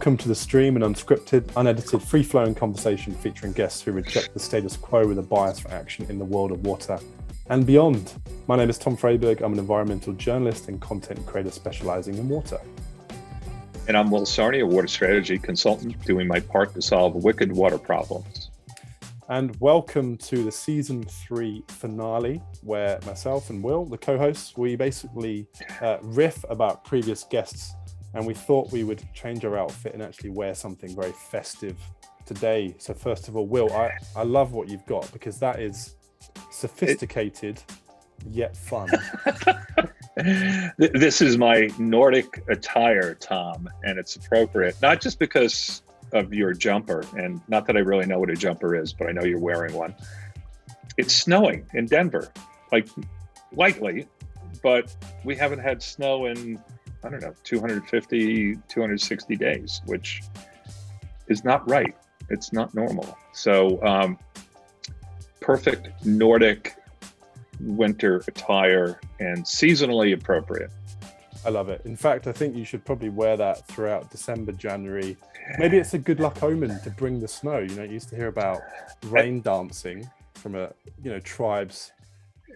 Welcome to The Stream, an unscripted, unedited, free-flowing conversation featuring guests who reject the status quo with a bias for action in the world of water and beyond. My name is Tom Freyberg. I'm an environmental journalist and content creator specializing in water. And I'm Will Sarni, a water strategy consultant, doing my part to solve wicked water problems. And welcome to the season 3 finale, where myself and Will, the co-hosts, we basically riff about previous guests, and we thought we would change our outfit and actually wear something very festive today. So first of all, Will, I love what you've got, because that is sophisticated yet fun. This is my Nordic attire, Tom, and it's appropriate, not just because of your jumper, and not that I really know what a jumper is, but I know you're wearing one. It's snowing in Denver, like lightly, but we haven't had snow in, I don't know, 250, 260 days, which is not right. It's not normal. So perfect Nordic winter attire and seasonally appropriate. I love it. In fact, I think you should probably wear that throughout December, January. Maybe it's a good luck omen to bring the snow. You know, you used to hear about rain dancing from tribes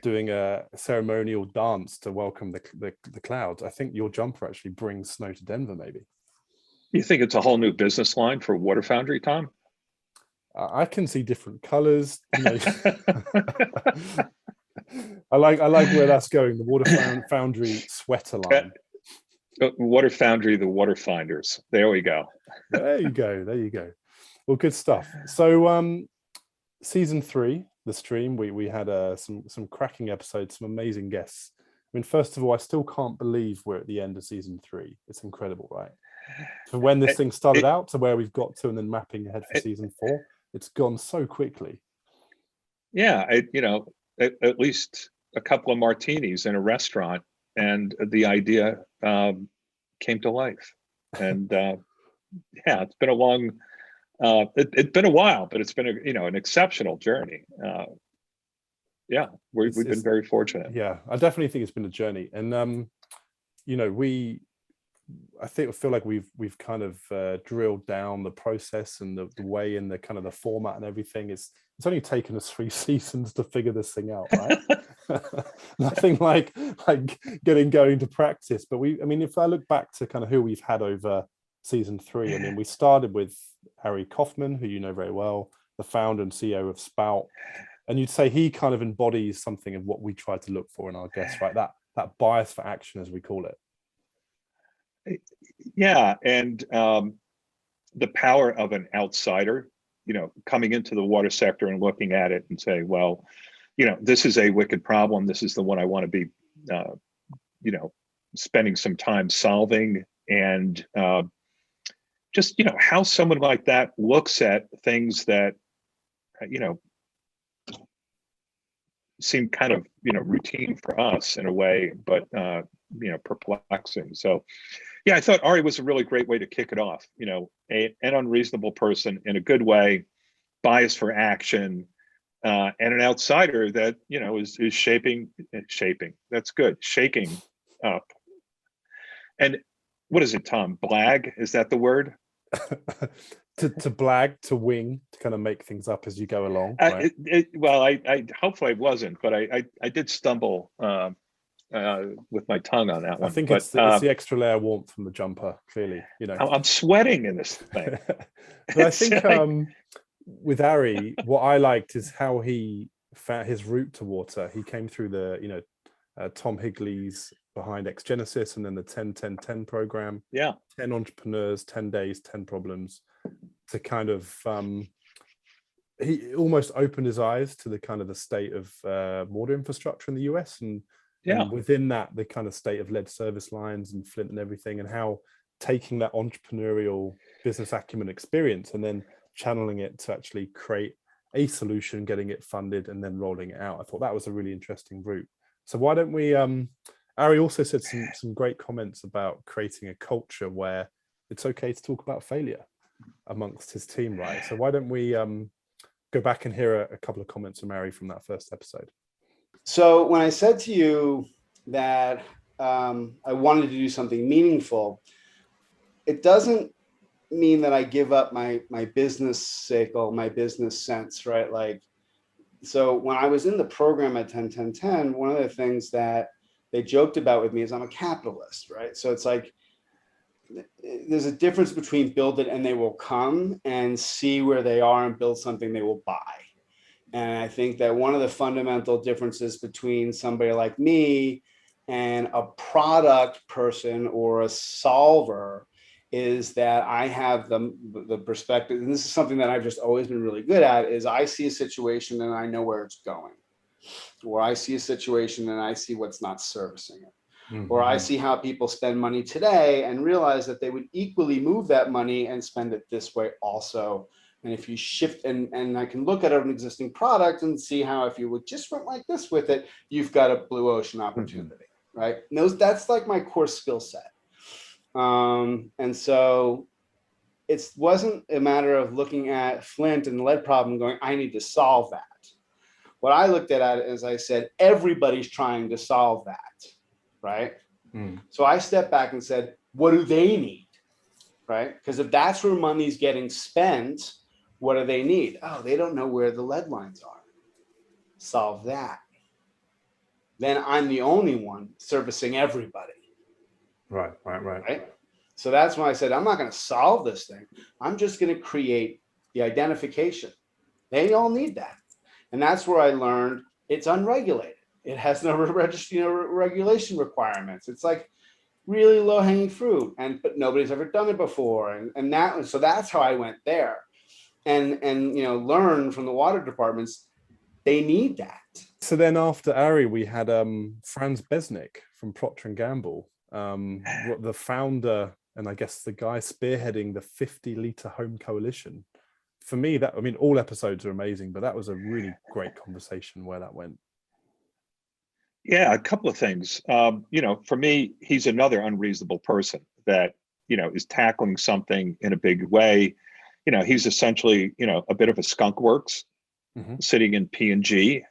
doing a ceremonial dance to welcome the clouds. I think your jumper actually brings snow to Denver, maybe. You think it's a whole new business line for Water Foundry, Tom? I can see different colors. You know. I like where that's going. The Water Foundry sweater line. Water Foundry, the water finders. There we go. There you go. Well, good stuff. So season 3, The Stream, we had some cracking episodes, some amazing guests. I mean, first of all, I still can't believe we're at the end of season 3. It's incredible, right? For when this thing started out to where we've got to, and then mapping ahead for season 4, it's gone so quickly. Yeah, at least a couple of martinis in a restaurant, and the idea came to life. And it's been a long, it's been a while, but it's been an exceptional journey. We've been very fortunate. Yeah, I definitely think it's been a journey, and I feel like we've kind of drilled down the process and the way and the kind of the format and everything. It's only taken us 3 seasons to figure this thing out, right? Nothing like getting going to practice. But if I look back to kind of who we've had over season 3, I mean, we started with Harry Kaufman, who you know very well, the founder and CEO of Spout, and you'd say he kind of embodies something of what we try to look for in our guests, right? That bias for action, as we call it. Yeah, and the power of an outsider, coming into the water sector and looking at it and say, well, this is a wicked problem. This is the one I want to be, spending some time solving, and just, how someone like that looks at things that, seem kind of, routine for us in a way, but, perplexing. So, yeah, I thought Ari was a really great way to kick it off. An unreasonable person in a good way, bias for action, and an outsider that is shaping. That's good. Shaking up. And what is it, Tom? Blag? Is that the word? to blag, to wing, to kind of make things up as you go along. Right? I hopefully I wasn't, but I did stumble with my tongue on that one. I think it's the extra layer of warmth from the jumper, clearly. I'm sweating in this thing. But I think with Ari, what I liked is how he found his route to water. He came through the Tom Higley's behind X Genesis, and then the 10-10-10 program. Yeah, 10 entrepreneurs, 10 days, 10 problems, to kind of he almost opened his eyes to the kind of the state of water infrastructure in the US, and within that, the kind of state of lead service lines and Flint and everything, and how taking that entrepreneurial business acumen experience and then channeling it to actually create a solution, getting it funded, and then rolling it out. I thought that was a really interesting route. So why don't we, Ari also said some great comments about creating a culture where it's okay to talk about failure amongst his team, right? So why don't we go back and hear a couple of comments from Ari from that first episode. So when I said to you that I wanted to do something meaningful, it doesn't mean that I give up my business cycle, my business sense, right? Like, so when I was in the program at 10-10-10, one of the things that they joked about with me is I'm a capitalist, right? So it's like, there's a difference between build it and they will come, and see where they are and build something they will buy. And I think that one of the fundamental differences between somebody like me and a product person or a solver is that I have the perspective, and this is something that I've just always been really good at, is I see a situation and I know where it's going. Or I see a situation and I see what's not servicing it. Mm-hmm. Or I see how people spend money today and realize that they would equally move that money and spend it this way also. And if you shift, and I can look at an existing product and see how if you would just went like this with it, you've got a blue ocean opportunity, mm-hmm. right? And that's like my core skill set. And so it wasn't a matter of looking at Flint and the lead problem and going, I need to solve that. What I looked at it is I said, everybody's trying to solve that. Right. Mm. So I stepped back and said, what do they need? Right. Because if that's where money's getting spent, what do they need? Oh, they don't know where the lead lines are. Solve that. Then I'm the only one servicing everybody. Right. So that's when I said, I'm not going to solve this thing. I'm just going to create the identification. They all need that. And that's where I learned it's unregulated. It has no regulation requirements. It's like really low hanging fruit, but nobody's ever done it before, so that's how I went there, and learn from the water departments. They need that. So then after Ari, we had Franz Besnick from Procter & Gamble, the founder and I guess the guy spearheading the 50-liter home coalition. For me, all episodes are amazing, but that was a really great conversation where that went. Yeah, a couple of things. For me, he's another unreasonable person that, is tackling something in a big way. He's essentially, a bit of a skunk works, mm-hmm. sitting in P&G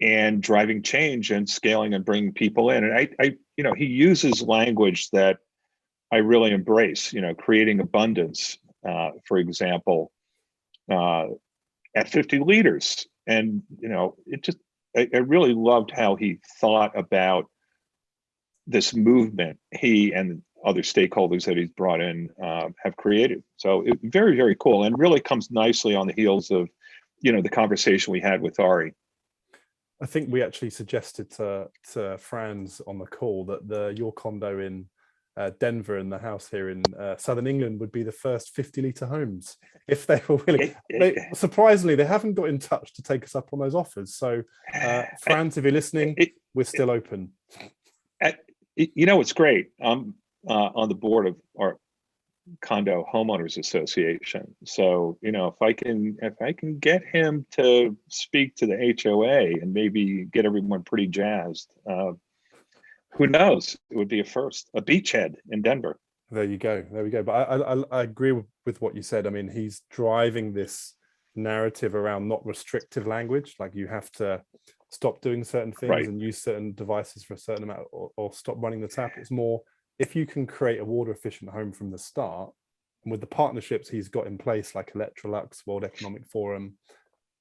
and driving change and scaling and bringing people in. And he uses language that I really embrace, creating abundance, for example, at 50 liters. And, I really loved how he thought about this movement he and other stakeholders that he's brought in have created. So very, very cool, and really comes nicely on the heels of, the conversation we had with Ari. I think we actually suggested to Franz on the call that your condo in Denver and the house here in Southern England would be the first 50-liter homes if they were willing. Surprisingly, they haven't got in touch to take us up on those offers. So, Franz, if you're listening, we're still open. It's great. I'm on the board of our condo homeowners association. So, if I can get him to speak to the HOA and maybe get everyone pretty jazzed. Who knows? It would be a first, a beachhead in Denver. There we go. But I agree with what you said. He's driving this narrative around not restrictive language, like you have to stop doing certain things, right, and use certain devices for a certain amount, or stop running the tap. It's more, if you can create a water efficient home from the start, and with the partnerships he's got in place, like Electrolux, World Economic Forum,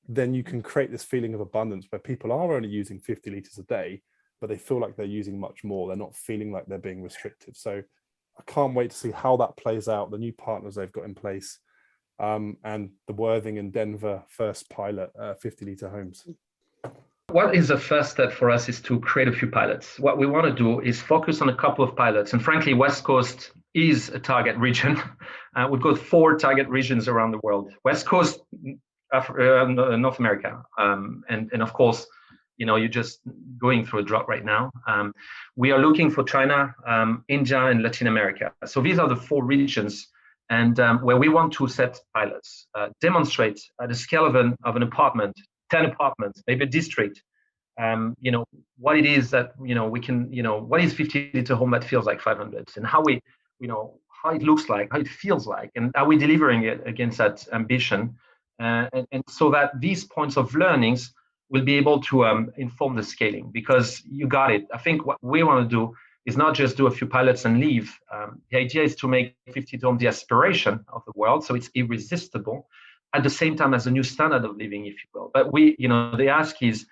then you can create this feeling of abundance where people are only using 50 liters a day, but they feel like they're using much more. They're not feeling like they're being restrictive. So I can't wait to see how that plays out, the new partners they've got in place, and the Worthing and Denver first pilot 50-liter homes. What is the first step for us is to create a few pilots. What we want to do is focus on a couple of pilots. And frankly, West Coast is a target region. We've got 4 target regions around the world. West Coast, North America, and of course, you're just going through a drought right now. We are looking for China, India, and Latin America. So these are the 4 regions, and where we want to set pilots, demonstrate at the scale of an apartment, 10 apartments, maybe a district, what it is that, we can, what is 50-liter home that feels like 500, and how we, how it looks like, how it feels like, and are we delivering it against that ambition? And so that these points of learnings will be able to inform the scaling, because you got it. I think what we want to do is not just do a few pilots and leave. The idea is to make 50 dome the aspiration of the world, so it's irresistible, at the same time as a new standard of living, if you will. But the ask is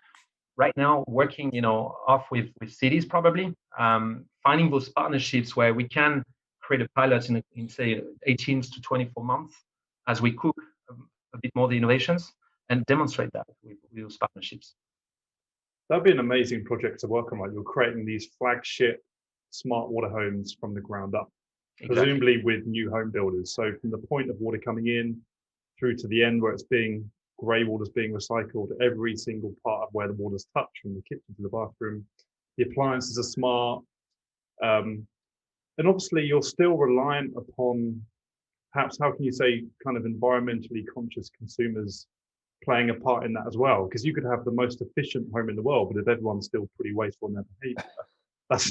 right now working, off with cities probably, finding those partnerships where we can create a pilot in say 18 to 24 months as we cook a bit more the innovations and demonstrate that with those partnerships. That'd be an amazing project to work on, right? You're creating these flagship smart water homes from the ground up, Exactly. presumably with new home builders. So from the point of water coming in through to the end where grey water's being recycled, every single part of where the water's touched, from the kitchen to the bathroom, the appliances are smart. And obviously you're still reliant upon, perhaps, how can you say, kind of environmentally conscious consumers playing a part in that as well? Because you could have the most efficient home in the world, but if everyone's still pretty wasteful in their behavior,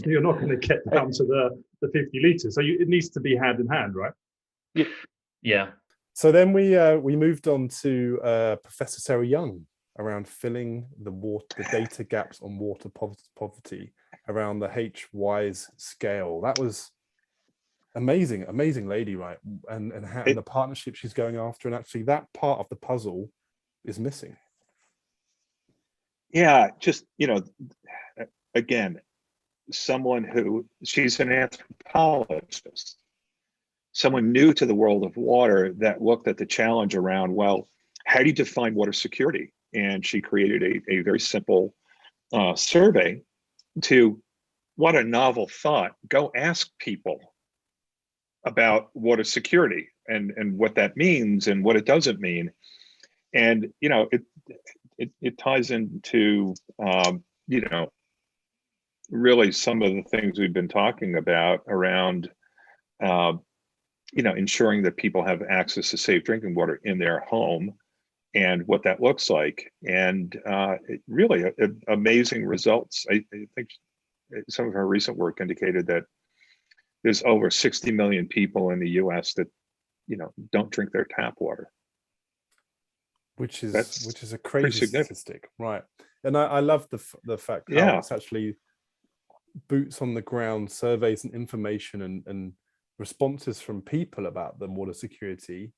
you're not going to get down to the 50 liters. So it needs to be hand in hand, right? Yeah. So then we moved on to Professor Sarah Young around filling the data gaps on water poverty around the H-WISE scale. That was amazing lady, right? And the partnership she's going after, and actually that part of the puzzle is missing. Yeah, just, again, she's an anthropologist, someone new to the world of water that looked at the challenge around, well, how do you define water security? And she created a very simple survey to, what a novel thought, go ask people about water security and what that means and what it doesn't mean. And, it ties into, really some of the things we've been talking about around, ensuring that people have access to safe drinking water in their home and what that looks like. And really amazing results. I think some of our recent work indicated that there's over 60 million people in the US that, don't drink their tap water. Which is a crazy statistic, right? And I love the fact how it's actually boots on the ground surveys and information and responses from people about the water security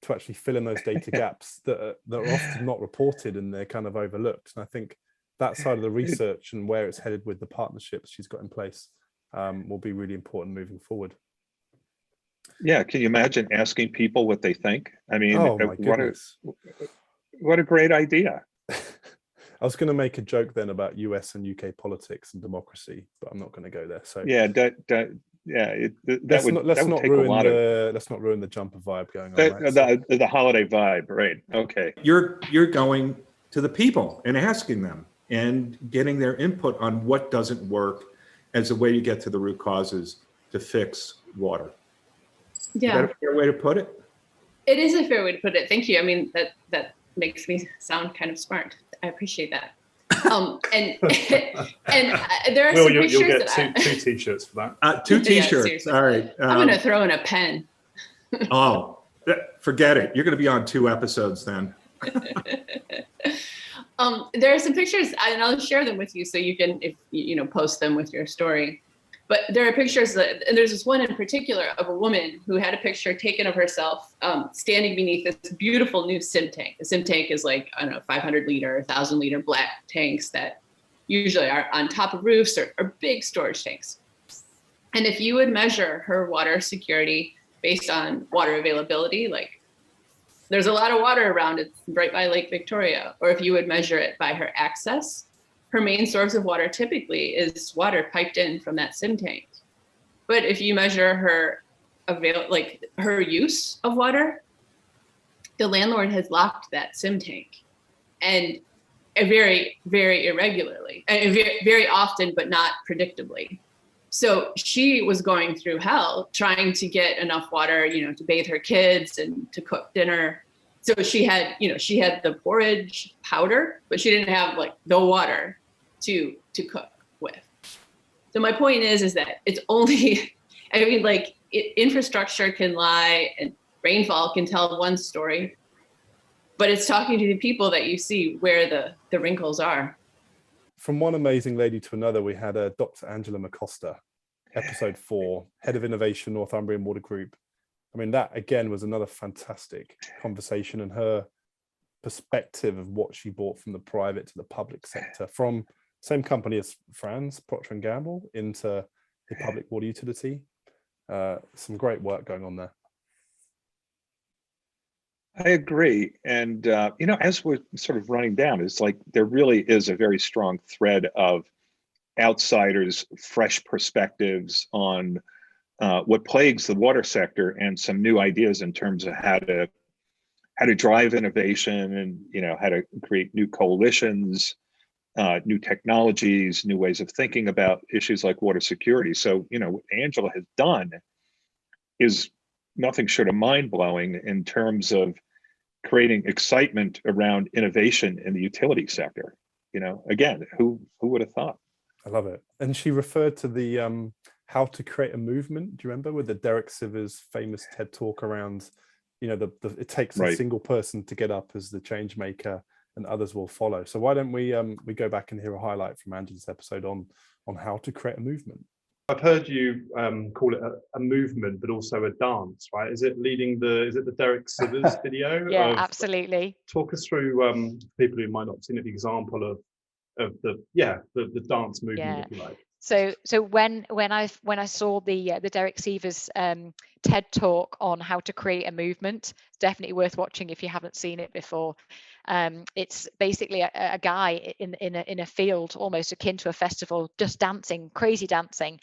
to actually fill in those data gaps that are often not reported and they're kind of overlooked. And I think that side of the research and where it's headed with the partnerships she's got in place will be really important moving forward. Yeah, can you imagine asking people what they think? I mean, oh my goodness. What a great idea. I was going to make a joke then about US and UK politics and democracy, but I'm not going to go there. So yeah, let's not ruin the jumper vibe going on. Right? The holiday vibe, right? Okay. You're going to the people and asking them and getting their input on what doesn't work as a way to get to the root causes to fix water. Yeah. Is that a fair way to put it? It is a fair way to put it. Thank you. I mean, that makes me sound kind of smart. I appreciate that. And there are Will, some you'll pictures get two t-shirts for that. Two t-shirts. Yeah, all right. I'm going to throw in a pen. Forget it. You're going to be on 2 episodes then. There are some pictures, and I'll share them with you so you can, post them with your story. But there are pictures, and there's this one in particular of a woman who had a picture taken of herself standing beneath this beautiful new sim tank. The sim tank is like, 500 liter, 1,000 liter black tanks that usually are on top of roofs or big storage tanks. And if you would measure her water security based on water availability, like there's a lot of water around, it's right by Lake Victoria, or if you would measure it by her access, her main source of water typically is water piped in from that sim tank. But if you measure her her use of water, the landlord has locked that sim tank, and very, very irregularly, and very often, but not predictably. So she was going through hell trying to get enough water, to bathe her kids and to cook dinner. So she had the porridge powder, but she didn't have the water to cook with. So my point is that it's only, infrastructure can lie and rainfall can tell one story, but it's talking to the people that you see where the wrinkles are. From one amazing lady to another, we had Dr. Angela McCosta, episode 4, head of innovation, Northumbrian Water Group. I mean, that again was another fantastic conversation, and her perspective of what she brought from the private to the public sector, from same company as Franz, Procter & Gamble, into the public water utility. Some great work going on there. I agree. And, as we're sort of running down, it's like there really is a very strong thread of outsiders, fresh perspectives on what plagues the water sector, and some new ideas in terms of how to drive innovation, and how to create new coalitions, new technologies, new ways of thinking about issues like water security. So, what Angela has done is nothing short of mind-blowing in terms of creating excitement around innovation in the utility sector. Again, who would have thought? I love it. And she referred to the how to create a movement. Do you remember, with the Derek Sivers famous TED talk around, it takes a single person to get up as the change maker, and others will follow. So why don't we go back and hear a highlight from Angela's episode on how to create a movement? I've heard you call it a movement, but also a dance, right? Is it the Derek Sivers video? Yeah, absolutely. Talk us through people who might not have seen the example of the dance movement, if you like. So when I saw the Derek Sivers TED talk on how to create a movement, it's definitely worth watching if you haven't seen it before. It's basically a guy in a field almost akin to a festival, just dancing, crazy dancing,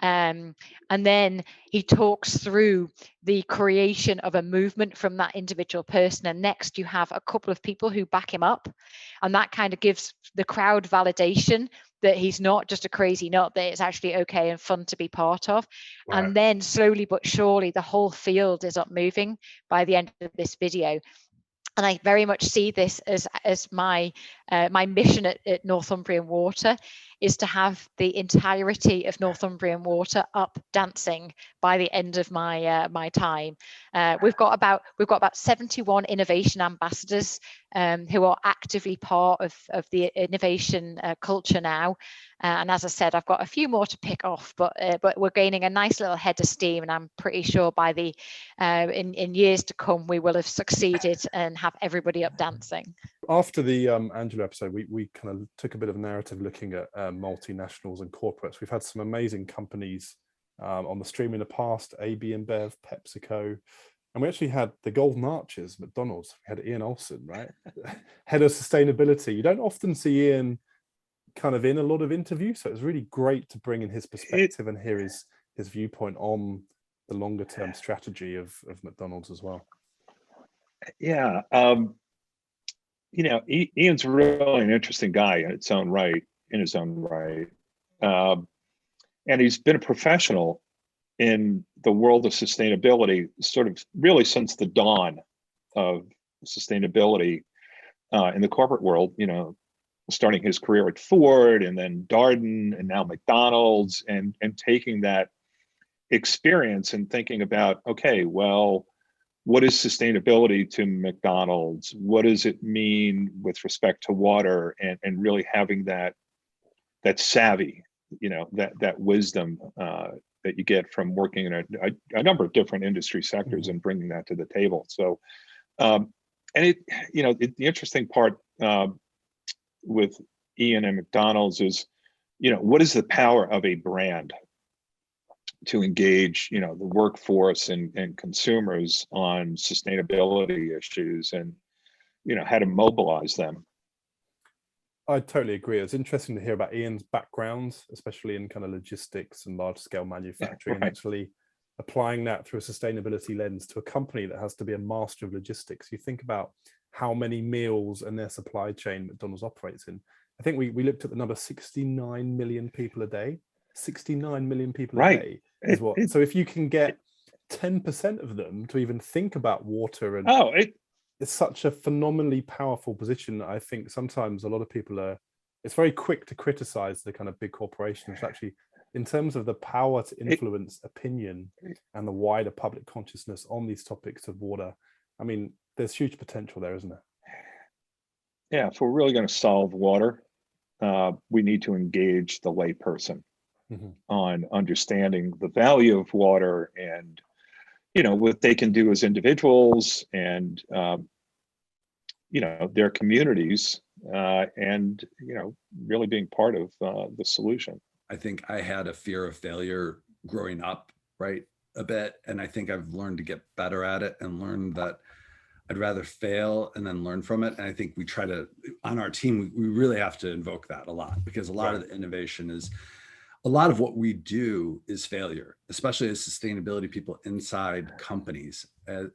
and then he talks through the creation of a movement from that individual person, and next you have a couple of people who back him up, and that kind of gives the crowd validation that he's not just a crazy nut, that it's actually okay and fun to be part of. Right. And then slowly but surely the whole field is up moving by the end of this video. And I very much see this as my mission at Northumbrian Water, is to have the entirety of Northumbrian Water up dancing by the end of my time. We've got about 71 innovation ambassadors who are actively part of the innovation culture now. And as I said, I've got a few more to pick off, but we're gaining a nice little head of steam, and I'm pretty sure by in years to come we will have succeeded and have everybody up dancing. After the Angela episode, we kind of took a bit of a narrative looking at multinationals and corporates. We've had some amazing companies on the stream in the past: AB InBev, PepsiCo, and we actually had the Golden Arches, McDonald's. We had Ian Olson, right, head of sustainability. You don't often see Ian kind of in a lot of interviews, so it was really great to bring in his perspective and hear his viewpoint on the longer term strategy of McDonald's as well. Yeah. Ian's really an interesting guy in his own right. And he's been a professional in the world of sustainability, sort of really since the dawn of sustainability in the corporate world, starting his career at Ford and then Darden and now McDonald's, and taking that experience and thinking about, okay, well, what is sustainability to McDonald's? What does it mean with respect to water? And really having that savvy, that wisdom that you get from working in a number of different industry sectors and bringing that to the table. So, and the interesting part with Ian and McDonald's is, what is the power of a brand to engage, the workforce and consumers on sustainability issues, and, how to mobilize them. I totally agree. It's interesting to hear about Ian's background, especially in kind of logistics and large scale manufacturing, and actually applying that through a sustainability lens to a company that has to be a master of logistics. You think about how many meals and their supply chain McDonald's operates in. I think we looked at the number 69 million people a day. 69 million people a day is what. So if you can get 10% of them to even think about water, and it's such a phenomenally powerful position. I think sometimes a lot of people it's very quick to criticize the kind of big corporations. Actually, in terms of the power to influence opinion and the wider public consciousness on these topics of water, I mean, there's huge potential there, isn't there? Yeah, if we're really going to solve water, we need to engage the layperson. on understanding the value of water and, what they can do as individuals and, their communities, and, really being part of the solution. I think I had a fear of failure growing up, right, a bit. And I think I've learned to get better at it and learned that I'd rather fail and then learn from it. And I think we try to, on our team, we really have to invoke that a lot, because a lot of the innovation is, a lot of what we do is failure, especially as sustainability people inside companies.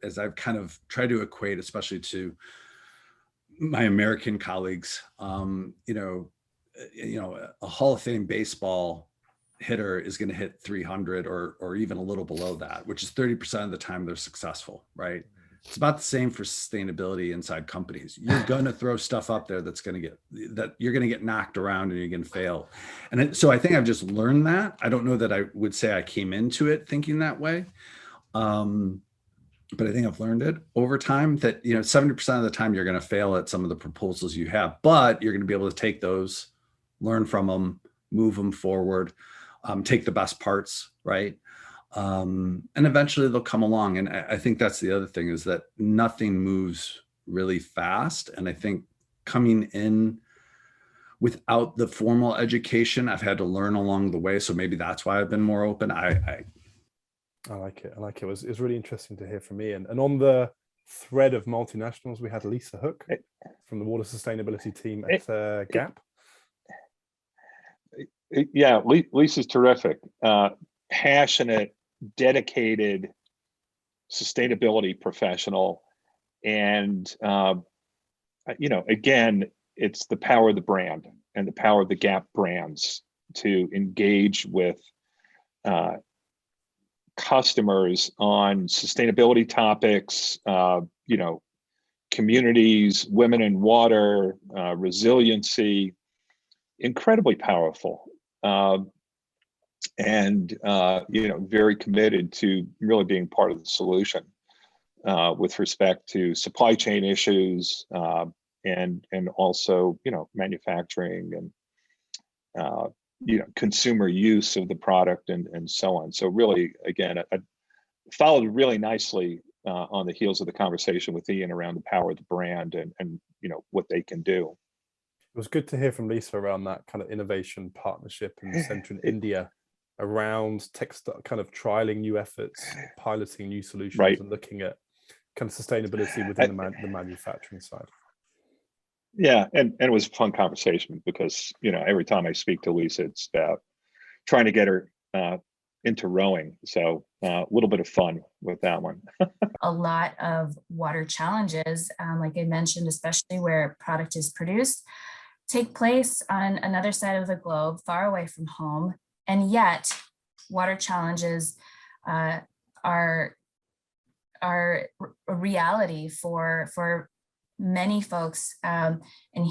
As I've kind of tried to equate, especially to my American colleagues, a Hall of Fame baseball hitter is going to hit 300 or even a little below that, which is 30% of the time they're successful, right? It's about the same for sustainability inside companies. You're going to throw stuff up there you're going to get knocked around and you're going to fail. And so I think I've just learned that. I don't know that I would say I came into it thinking that way. But I think I've learned it over time that, 70% of the time you're going to fail at some of the proposals you have, but you're going to be able to take those, learn from them, move them forward, take the best parts, right? And eventually they'll come along. And I think that's the other thing, is that nothing moves really fast. And I think coming in without the formal education, I've had to learn along the way. So maybe that's why I've been more open. I like it. It was really interesting to hear from me. And on the thread of multinationals, we had Lisa Hook from the water sustainability team at Gap. Yeah, Lisa's terrific. Passionate, dedicated sustainability professional. And, again, it's the power of the brand and the power of the Gap brands to engage with customers on sustainability topics, communities, women in water, resiliency, incredibly powerful. And very committed to really being part of the solution with respect to supply chain issues and also manufacturing and consumer use of the product and so on. So really, again, I followed really nicely on the heels of the conversation with Ian around the power of the brand and what they can do. It was good to hear from Lisa around that kind of innovation partnership in Central India around textile, kind of trialing new efforts, piloting new solutions, right, and looking at kind of sustainability within the manufacturing side. Yeah, and it was a fun conversation because every time I speak to Lisa, it's about trying to get her into rowing. So a little bit of fun with that one. A lot of water challenges, like I mentioned, especially where product is produced, take place on another side of the globe, far away from home. And yet water challenges are a reality for many folks, and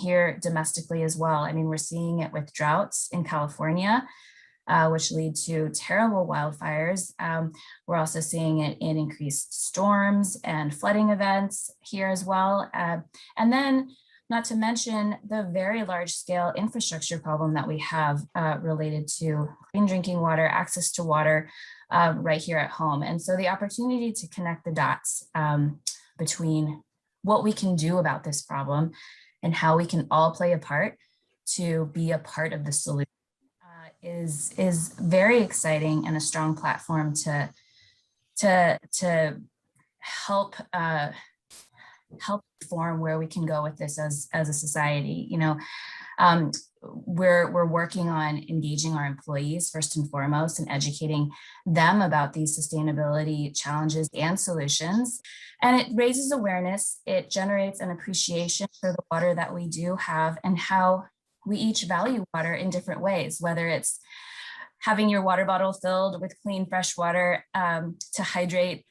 here domestically as well. I mean, we're seeing it with droughts in California, which lead to terrible wildfires. We're also seeing it in increased storms and flooding events here as well. And then not to mention the very large scale infrastructure problem that we have related to clean drinking water, access to water right here at home. And so the opportunity to connect the dots between what we can do about this problem and how we can all play a part to be a part of the solution is very exciting and a strong platform to help form where we can go with this as a society. We're working on engaging our employees first and foremost and educating them about these sustainability challenges and solutions. And it raises awareness. It generates an appreciation for the water that we do have and how we each value water in different ways, whether it's having your water bottle filled with clean, fresh water to hydrate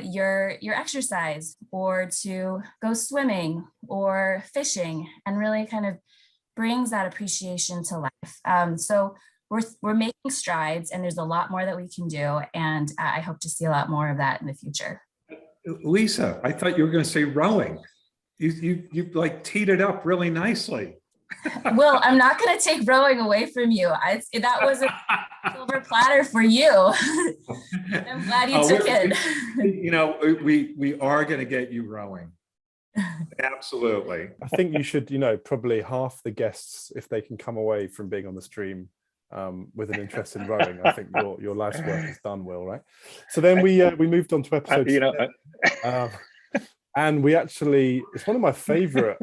your exercise, or to go swimming or fishing, and really kind of brings that appreciation to life. So we're making strides, and there's a lot more that we can do, and I hope to see a lot more of that in the future. Lisa, I thought you were going to say rowing. You like teed it up really nicely. Well, I'm not going to take rowing away from you. That was Silver platter for you. I'm glad you took it. You know, we are going to get you rowing. Absolutely. I think you should, you know, probably half the guests, if they can come away from being on the stream with an interest in rowing, I think your life's work is done, Will, right? So then we moved on to episode 10, and we actually, it's one of my favorite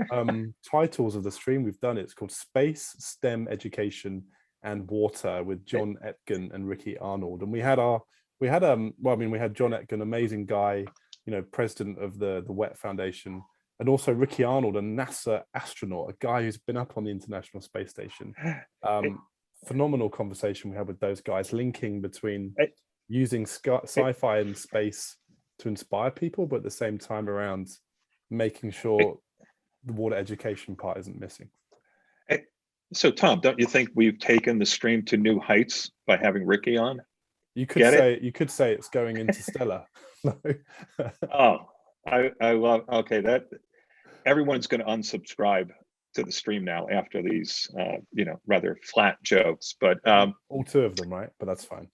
titles of the stream we've done. It's called Space, STEM Education and Water with John Etkin and Ricky Arnold. And we had John Etkin, amazing guy, you know, president of the WET Foundation, and also Ricky Arnold, a NASA astronaut, a guy who's been up on the International Space Station. Phenomenal conversation we had with those guys, linking between using sci-fi and space to inspire people, but at the same time around making sure the water education part isn't missing. So Tom, don't you think we've taken the stream to new heights by having Ricky on? You could say it's going interstellar. Oh, I love, okay, that everyone's going to unsubscribe to the stream now after these you know, rather flat jokes, but all two of them, right? But that's fine.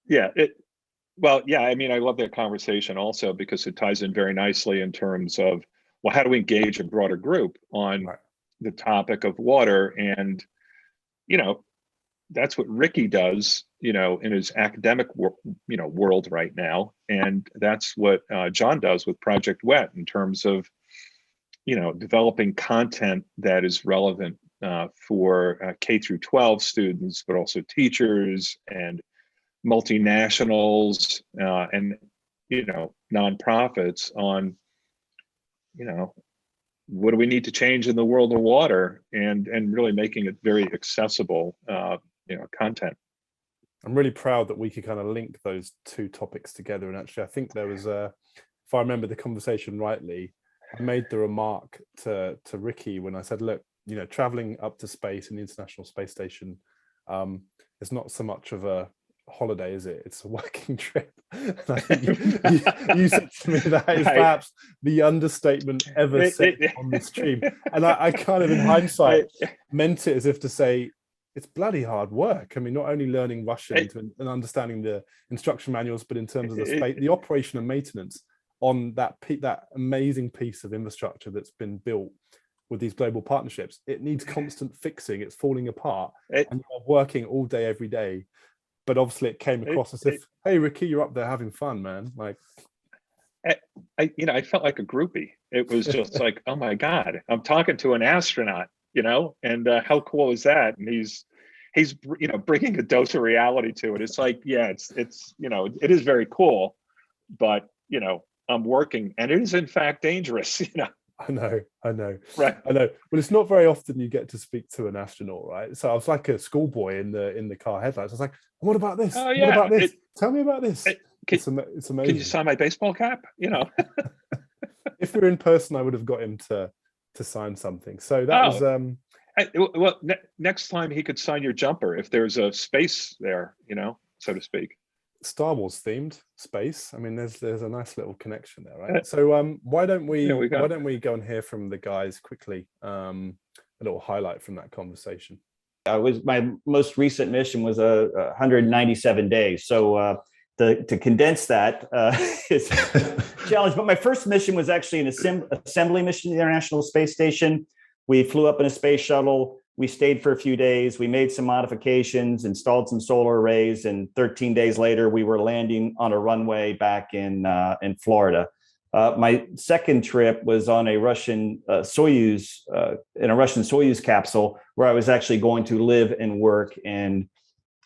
Yeah, I mean, I love that conversation also because it ties in very nicely in terms of, well, how do we engage a broader group on the topic of water? And, you know, that's what Ricky does, you know, in his academic world right now. And that's what John does with Project WET in terms of, you know, developing content that is relevant for K through 12 students, but also teachers and multinationals and, you know, nonprofits on, you know, what do we need to change in the world of water, and really making it very accessible, you know, content. I'm really proud that we could kind of link those two topics together. And actually, I think there was if I remember the conversation rightly, I made the remark to Ricky when I said, look, you know, traveling up to space in the International Space Station is not so much of a holiday, is it? It's a working trip. And I think you said to me that is perhaps the understatement ever said on the stream. And I kind of, in hindsight, meant it as if to say, it's bloody hard work. I mean, not only learning Russian and understanding the instruction manuals, but in terms of the operation and maintenance on that amazing piece of infrastructure that's been built with these global partnerships. It needs constant fixing. It's falling apart, and you're working all day, every day. But obviously, it came across as if, "Hey, Ricky, you're up there having fun, man." Like, I felt like a groupie. It was just like, oh my God, I'm talking to an astronaut, you know, and how cool is that? And he's you know, bringing a dose of reality to it. It's like, yeah, it's you know, it is very cool, but you know, I'm working, and it is in fact dangerous, you know. I know. Right. I know. Well, it's not very often you get to speak to an astronaut, right? So I was like a schoolboy in the car headlights. I was like, what about this? Oh, yeah. What about this? Tell me about this. It's amazing. Can you sign my baseball cap? You know. If we were in person, I would have got him to sign something. So that was next time he could sign your jumper if there's a space there, you know, so to speak. Star Wars themed space. I mean, there's a nice little connection there, right? So why don't we go and hear from the guys quickly, a little highlight from that conversation. My most recent mission was 197 days. So to condense that is a challenge. But my first mission was actually an assembly mission to the International Space Station. We flew up in a space shuttle. We stayed for a few days. We made some modifications, installed some solar arrays, and 13 days later, we were landing on a runway back in Florida. My second trip was on a Russian Soyuz capsule, where I was actually going to live and work and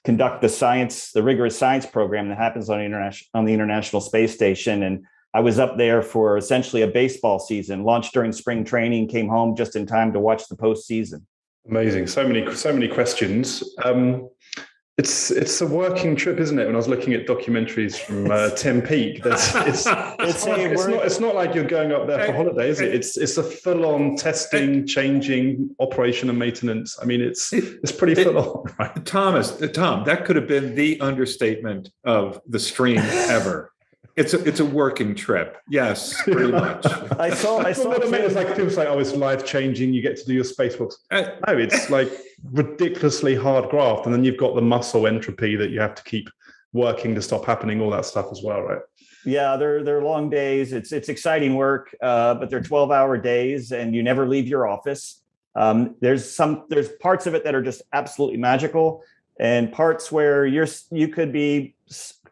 conduct the rigorous science program that happens on the International Space Station. And I was up there for essentially a baseball season, launched during spring training, came home just in time to watch the postseason. Amazing. So many questions. It's a working trip, isn't it? When I was looking at documentaries from Tim Peake, it's not like you're going up there for holiday, is it? It's a full-on testing, changing, operation and maintenance. I mean, it's pretty full-on, right? Tom, that could have been the understatement of the stream ever. It's a working trip. Yes, pretty much. I saw. It's like people say, "Oh, it's life changing. You get to do your spacewalks." No, it's like ridiculously hard graft, and then you've got the muscle entropy that you have to keep working to stop happening. All that stuff as well, right? Yeah, they're long days. It's exciting work, but they're 12-hour days, and you never leave your office. There's parts of it that are just absolutely magical, and parts where you could be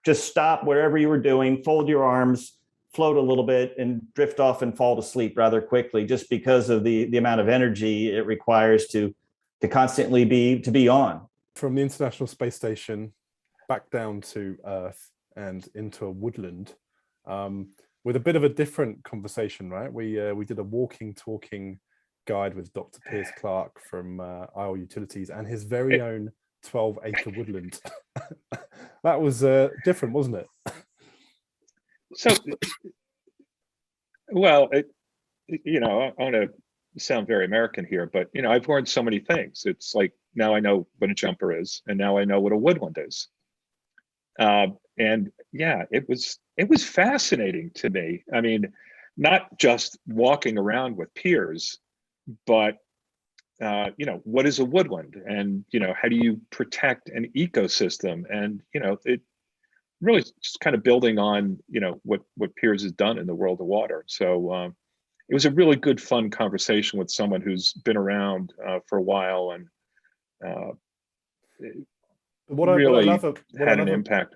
just stop whatever you were doing, fold your arms, float a little bit, and drift off and fall to sleep rather quickly, just because of the amount of energy it requires to constantly be on. From the International Space Station back down to Earth and into a woodland, with a bit of a different conversation, right? We did a walking, talking guide with Dr. Piers Clark from IL Utilities and his very own 12-acre woodland. That was different, wasn't it? So, well, I want to sound very American here, but I've learned so many things. It's like now I know what a jumper is, and now I know what a woodland is. And yeah, it was fascinating to me. I mean, not just walking around with Piers, but what is a woodland, and how do you protect an ecosystem, and it really just kind of building on what Piers has done in the world of water. So it was a really good, fun conversation with someone who's been around for a while, and had an impact.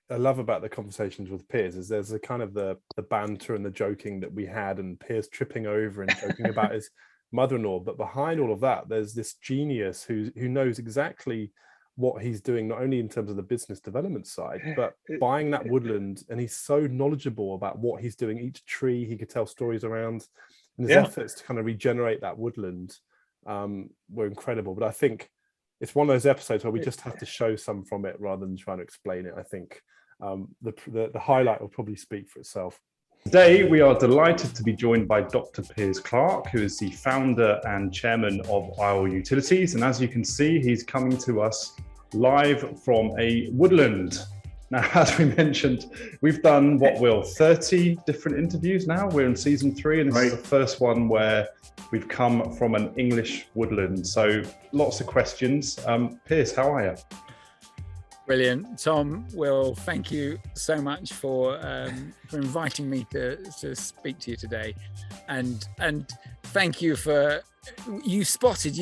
I love about the conversations with Piers is there's a kind of the banter and the joking that we had, and Piers tripping over and joking about his mother-in-law, but behind all of that there's this genius who knows exactly what he's doing, not only in terms of the business development side, but buying that woodland, and he's so knowledgeable about what he's doing. Each tree he could tell stories around, and his efforts to kind of regenerate that woodland were incredible. But I think it's one of those episodes where we just have to show some from it rather than trying to explain it. I think the highlight will probably speak for itself. Today, we are delighted to be joined by Dr. Piers Clark, who is the founder and chairman of IL Utilities. And as you can see, he's coming to us live from a woodland. Now, as we mentioned, we've done, 30 different interviews now? We're in season 3, and this is the first one where we've come from an English woodland. So lots of questions. Piers, how are you? Brilliant. Tom, Will, thank you so much for inviting me to speak to you today. And thank you for, you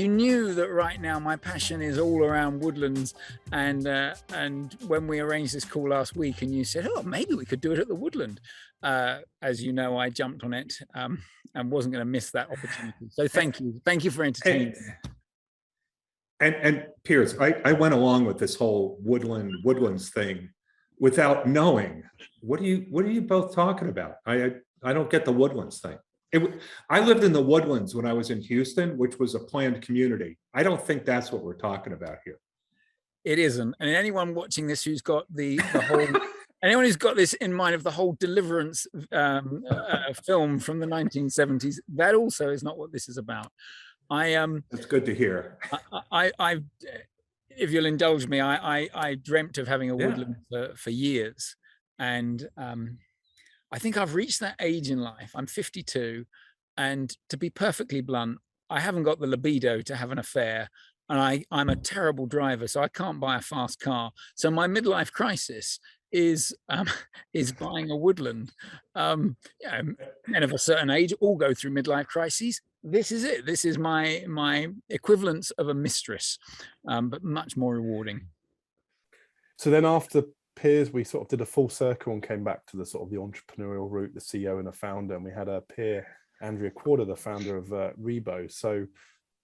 knew that right now my passion is all around woodlands. And when we arranged this call last week and you said, oh, maybe we could do it at the woodland. As you know, I jumped on it and wasn't going to miss that opportunity. So thank you. Thank you for entertaining me. And Piers, I went along with this whole woodlands thing without knowing. What are you both talking about? I don't get the woodlands thing. I lived in the woodlands when I was in Houston, which was a planned community. I don't think that's what we're talking about here. It isn't. And anyone watching this who's got the whole anyone who's got this in mind of the whole Deliverance film from the 1970s, that also is not what this is about. That's good to hear. I if you'll indulge me, I dreamt of having a woodland for years, and I think I've reached that age in life. I'm 52, and to be perfectly blunt, I haven't got the libido to have an affair, and I'm a terrible driver, so I can't buy a fast car. So my midlife crisis is buying a woodland. Men of a certain age all go through midlife crises. This is it. This is my equivalence of a mistress, but much more rewarding. So then after Piers, we sort of did a full circle and came back to the sort of the entrepreneurial route, the CEO and the founder, and we had a peer, Andrea Quarter, the founder of Rebo. So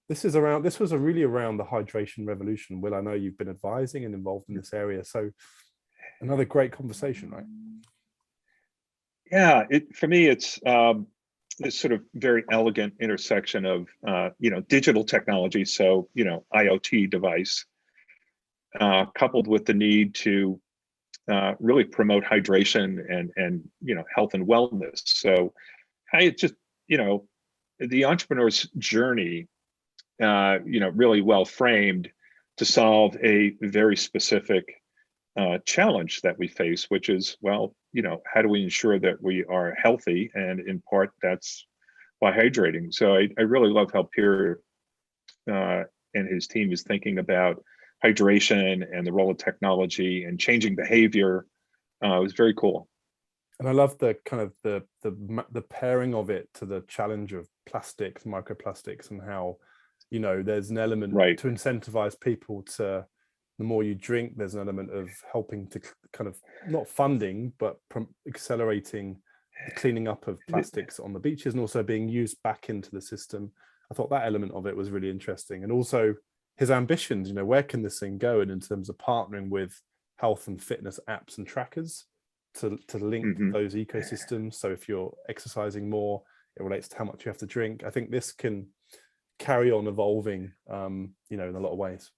this was really around the hydration revolution. Will, I know you've been advising and involved in this area. So another great conversation, right? Yeah, for me, it's this sort of very elegant intersection of digital technology, so IoT device, coupled with the need to really promote hydration and health and wellness. So I just the entrepreneur's journey, really well framed to solve a very specific challenge that we face, which is, well, how do we ensure that we are healthy? And in part, that's by hydrating. So I really love how Pierre and his team is thinking about hydration and the role of technology and changing behavior. It was very cool. And I love the kind of the pairing of it to the challenge of plastics, microplastics, and how, there's an element to incentivize people to, the more you drink, there's an element of helping to kind of not funding, but accelerating the cleaning up of plastics on the beaches and also being used back into the system. I thought that element of it was really interesting. And also his ambitions, where can this thing go? And in terms of partnering with health and fitness apps and trackers to link those ecosystems. So if you're exercising more, it relates to how much you have to drink. I think this can carry on evolving, in a lot of ways.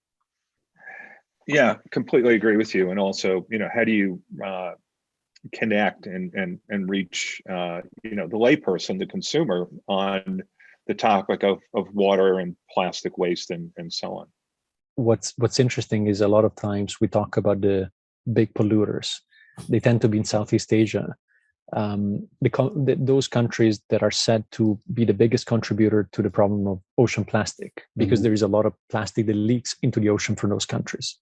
Yeah, completely agree with you. And also, how do you connect and reach, the layperson, the consumer, on the topic of water and plastic waste and so on? What's interesting is a lot of times we talk about the big polluters. They tend to be in Southeast Asia. Those countries that are said to be the biggest contributor to the problem of ocean plastic, because there is a lot of plastic that leaks into the ocean from those countries.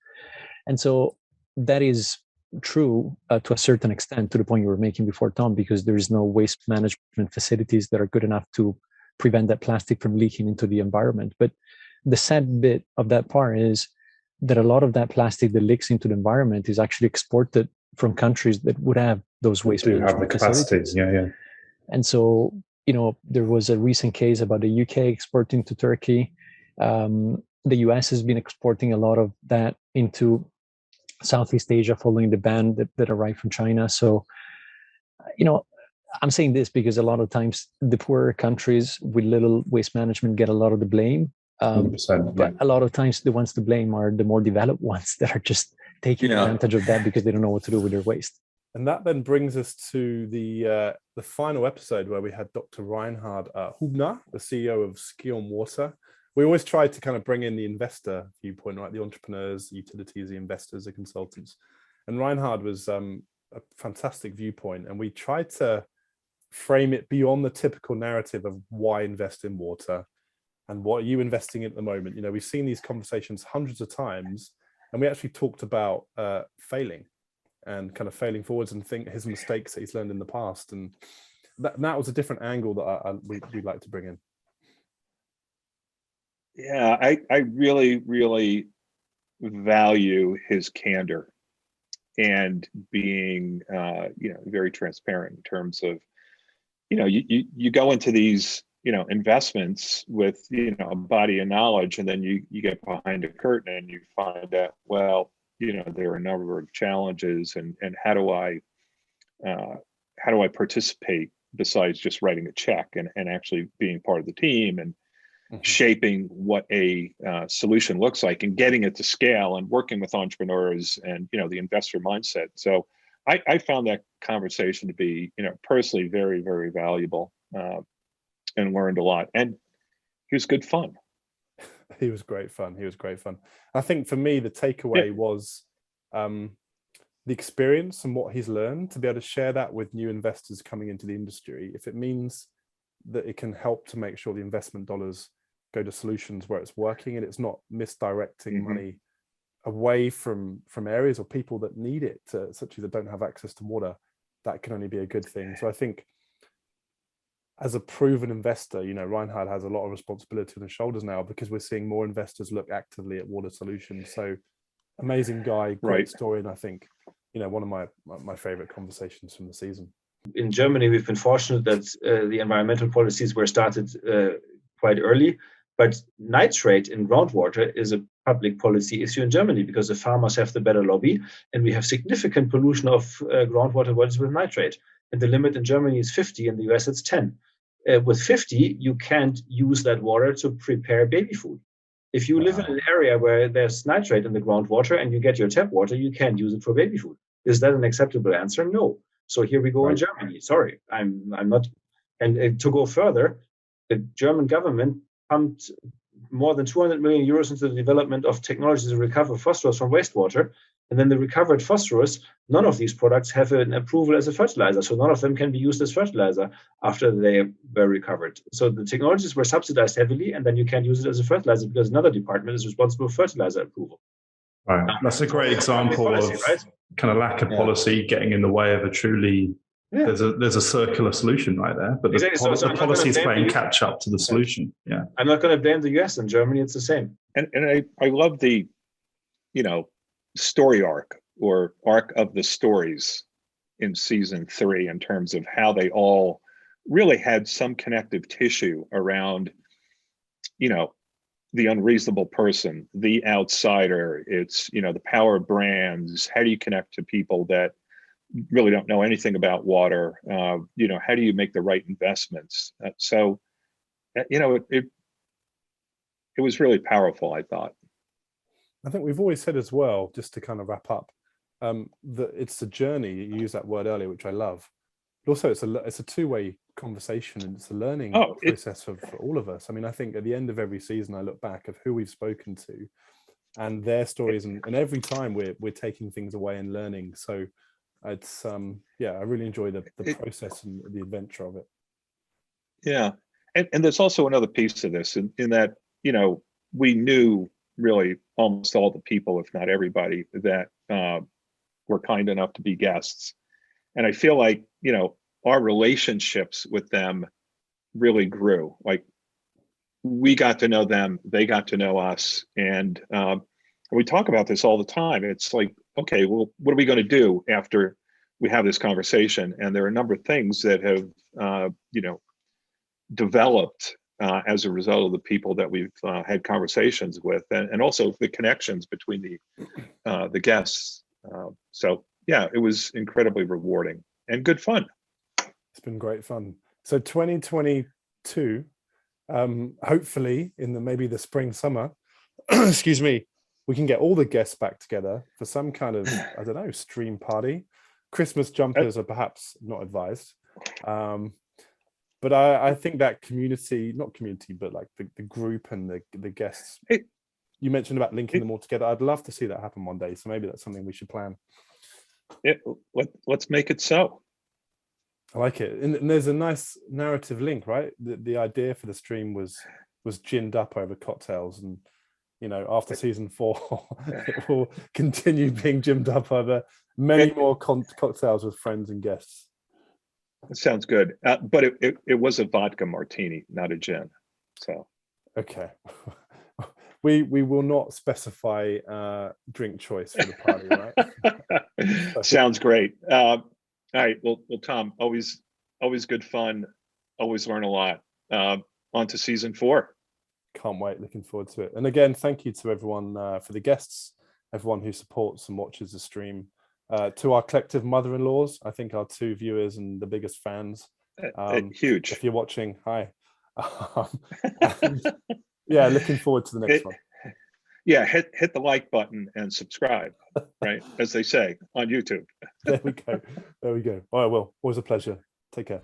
And so that is true to a certain extent, to the point you were making before, Tom, because there is no waste management facilities that are good enough to prevent that plastic from leaking into the environment. But the sad bit of that part is that a lot of that plastic that leaks into the environment is actually exported from countries that would have those waste management facilities. Yeah. And so, there was a recent case about the UK exporting to Turkey. The US has been exporting a lot of that into Southeast Asia following the ban that arrived from China. So, I'm saying this because a lot of times the poorer countries with little waste management get a lot of the blame. But a lot of times the ones to blame are the more developed ones that are just taking advantage of that because they don't know what to do with their waste. And that then brings us to the final episode, where we had Dr. Reinhard Hubner, the CEO of Ski on Water. We always try to kind of bring in the investor viewpoint, right? The entrepreneurs, the utilities, the investors, the consultants. And Reinhard was a fantastic viewpoint. And we tried to frame it beyond the typical narrative of why invest in water and what are you investing in at the moment. We've seen these conversations hundreds of times, and we actually talked about failing and kind of failing forwards and his mistakes that he's learned in the past. And that was a different angle that we'd like to bring in. Yeah, I really, really value his candor and being, very transparent in terms of, you go into these, investments with, a body of knowledge, and then you get behind a curtain and you find out, well, there are a number of challenges, and how do I participate besides just writing a check and actually being part of the team and shaping what a solution looks like and getting it to scale and working with entrepreneurs and, the investor mindset. So I found that conversation to be, personally very, very valuable, and learned a lot. And he was good fun. He was great fun. I think for me, the takeaway was the experience and what he's learned, to be able to share that with new investors coming into the industry. If it means that it can help to make sure the investment dollars go to solutions where it's working and it's not misdirecting money away from areas or people that need it, such as that don't have access to water, that can only be a good thing. So I think as a proven investor, Reinhard has a lot of responsibility on his shoulders now, because we're seeing more investors look actively at water solutions. So amazing guy, great story. And I think, one of my favorite conversations from the season. In Germany, we've been fortunate that the environmental policies were started quite early, but nitrate in groundwater is a public policy issue in Germany because the farmers have the better lobby, and we have significant pollution of groundwater waters with nitrate. And the limit in Germany is 50, in the US it's 10. With 50, you can't use that water to prepare baby food. If you live in an area where there's nitrate in the groundwater and you get your tap water, you can't use it for baby food. Is that an acceptable answer? No. So here we go in Germany. Sorry, I'm not. And to go further, the German government pumped more than 200 million euros into the development of technologies to recover phosphorus from wastewater. And then the recovered phosphorus, none of these products have an approval as a fertilizer. So none of them can be used as fertilizer after they were recovered. So the technologies were subsidized heavily, and then you can't use it as a fertilizer because another department is responsible for fertilizer approval. Right. That's a great example policy, of right? kind of lack of policy getting in the way of a truly, there's a circular solution right there, but Exactly. the policy is playing catch up to the solution. Yeah. I'm not going to blame the US and Germany. It's the same. And I love the, story arc or arc of the stories in season 3 in terms of how they all really had some connective tissue around, the unreasonable person, the outsider. It's, the power of brands. How do you connect to people that really don't know anything about water? How do you make the right investments? It was really powerful, I thought. I think we've always said as well, just to kind of wrap up, that it's a journey. You used that word earlier, which I love. But also, it's a two-way conversation, and it's a learning process for all of us. I mean, I think at the end of every season, I look back of who we've spoken to, and their stories, and every time we're taking things away and learning. So it's I really enjoy the process and the adventure of it. Yeah, and there's also another piece of this in that we knew really almost all the people, if not everybody, that were kind enough to be guests. And I feel like, our relationships with them really grew. Like, we got to know them, they got to know us. And we talk about this all the time. It's like, okay, well, what are we going to do after we have this conversation? And there are a number of things that have, developed as a result of the people that we've had conversations with, and also the connections between the guests. It was incredibly rewarding and good fun. It's been great fun. So 2022, hopefully in maybe the spring, summer, excuse me, we can get all the guests back together for some kind of, I don't know, stream party. Christmas jumpers are perhaps not advised. But I think that not community, but like the group and the guests, you mentioned about linking them all together. I'd love to see that happen one day. So maybe that's something we should plan. Let's make it so. I like it. And there's a nice narrative link, right? The idea for the stream was ginned up over cocktails, and after season 4, it will continue being gimmed up over many more cocktails with friends and guests. It sounds good, but it was a vodka martini, not a gin. So okay, we will not specify drink choice for the party, right? Sounds great. All right, well, Tom, always good fun. Always learn a lot. On to season 4. Can't wait. Looking forward to it. And again, thank you to everyone for the guests, everyone who supports and watches the stream. To our collective mother-in-laws, I think our 2 viewers and the biggest fans. Huge. If you're watching, hi. Looking forward to the next one. Yeah, hit the like button and subscribe, right? As they say on YouTube. There we go. All right, Will, always a pleasure. Take care.